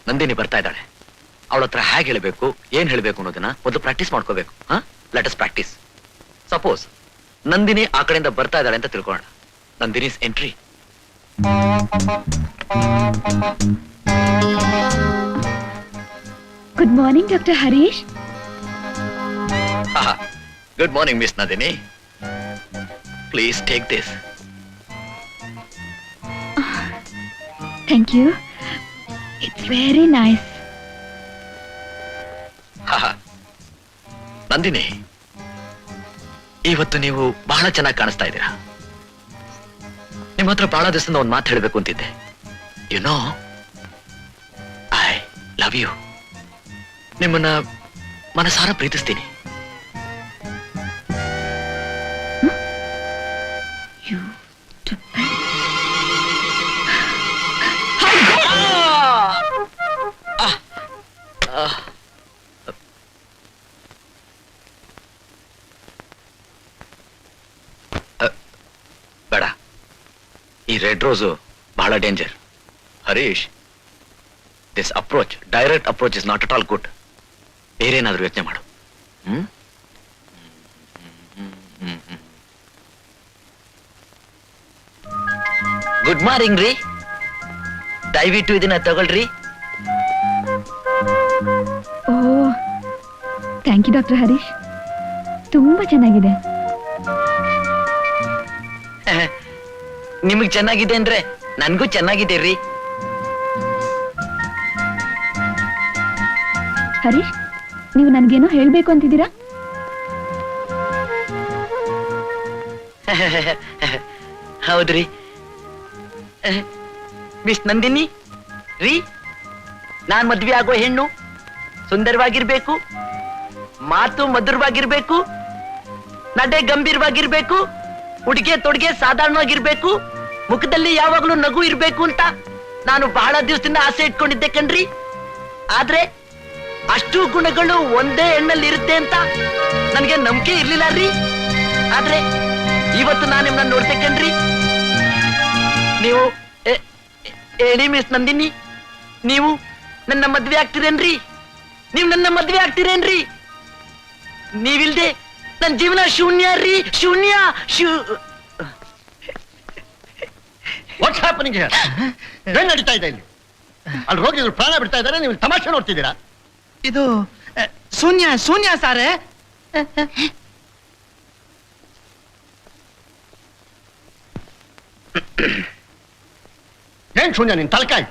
ನಂದಿನಿ ಬರ್ತಾ ಇದ್ದಾಳೆ. ಅವಳ ಹತ್ರ ಹೇಗೆ ಹೇಳಬೇಕು, ಏನ್ ಹೇಳಬೇಕು ಅನ್ನೋದನ್ನ ಮೊದಲು ಪ್ರಾಕ್ಟೀಸ್ ಮಾಡ್ಕೋಬೇಕು. Let us practice. Suppose Nandini ಆ ಕಡೆಯಿಂದ ಬರ್ತಾ ಇದ್ದಾಳೆ ಅಂತ ತಿಳ್ಕೊಳ್ಳೋಣ. Nandini's entry. Good morning doctor Harish. Good morning miss Nandini. Please take this. Thank you. It's very nice. Nandini, ಇವತ್ತು ನೀವು ಬಹಳ ಚೆನ್ನಾಗಿ ಕಾಣಿಸ್ತಾ ಇದ್ದೀರಾ. ನಿಮ್ಮ ಹತ್ರ ಬಹಳ ದಿವಸದಿಂದ ಒಂದು ಮಾತು ಹೇಳಬೇಕು ಅಂತಿದ್ದೆ. You know, I love you. ನಿಮ್ಮನ್ನ ಮನಸಾರ ಪ್ರೀತಿಸ್ತೀನಿ. ಬೇಡ, ಈ ರೆಡ್ ರೋಸು ಬಹಳ danger. Harish, this approach, direct approach is not at all good. ಬೇರೆ ಏನಾದ್ರೂ ಯೋಚನೆ ಮಾಡು. ಗುಡ್ ಮಾರ್ನಿಂಗ್ ರೀ. ದಯವಿಟ್ಟು ಇದನ್ನ ತಗೊಳ್ರಿ. ಓ, ಥ್ಯಾಂಕ್ ಯು ಡಾಕ್ಟರ್ ಹರೀಶ್. ತುಂಬಾ ಚೆನ್ನಾಗಿದೆ. ನಿಮಗ್ ಚೆನ್ನಾಗಿದೆ ಅಂದ್ರೆ ನನ್ಗೂ ಚೆನ್ನಾಗಿದೆ ರೀ. ಹರೀಶ್, ನೀವು ನನ್ಗೇನೋ ಹೇಳ್ಬೇಕು ಅಂತಿದ್ದೀರಾ? ಹೌದ್ರಿ ಮಿಸ್ ನಂದಿನಿ ರೀ. ನಾನ್ ಮದ್ವೆ ಆಗೋ ಹೆಣ್ಣು ಸುಂದರವಾಗಿರ್ಬೇಕು, ಮಾತು ಮಧುರವಾಗಿರ್ಬೇಕು, ನಡೆ ಗಂಭೀರವಾಗಿರ್ಬೇಕು, ಉಡುಗೆ ತೊಡುಗೆ ಸಾಧಾರಣವಾಗಿರ್ಬೇಕು, ಮುಖದಲ್ಲಿ ಯಾವಾಗ್ಲೂ ನಗು ಇರ್ಬೇಕು ಅಂತ ನಾನು ಬಹಳ ದಿವಸದಿಂದ ಆಸೆ ಇಟ್ಕೊಂಡಿದ್ದೆ ಕಣ್ರಿ. ಆದ್ರೆ ಅಷ್ಟು ಗುಣಗಳು ಒಂದೇ ಹೆಣ್ಣಲ್ಲಿ ಇರುತ್ತೆ ಅಂತ ನನ್ಗೆ ನಂಬಿಕೆ ಇರ್ಲಿಲ್ಲ ರೀ. ಆದ್ರೆ ಇವತ್ತು ನಾನು ನಿಮ್ಮನ್ನ ನೋಡ್ತೆ ಕಣ್ರಿ. ನೀವು ಹೇಳಿ ಮಿಸ್ ನಂದಿನಿ, ನೀವು ನನ್ನ ಮದ್ವೆ ಆಗ್ತೀರೇನ್ರಿ? ನೀವು ನನ್ನ ಮದ್ವೆ ಆಗ್ತೀರೇನ್ರಿ? ನೀವಿಲ್ದೆ ನನ್ನ ಜೀವನ ಶೂನ್ಯ ರೀ, ಶೂನ್ಯ. What's happening here? ಏನ್ ನಡೀತಾ ಇದೆ ಇಲ್ಲಿ? ಅಲ್ಲಿ ರೋಗಿಗಳು ಪ್ರಾಣ ಬಿಡ್ತಾ ಇದ್ದಾರೆ, ನೀವು ತಮಾಷೆ ನೋಡ್ತಿದ್ದೀರಾ? ಇದು ಶೂನ್ಯ ಶೂನ್ಯ ಸಾರೇ. ಏನ್ ಶೂನ್ಯ? ನಿನ್ ತಲಕಾಯಿ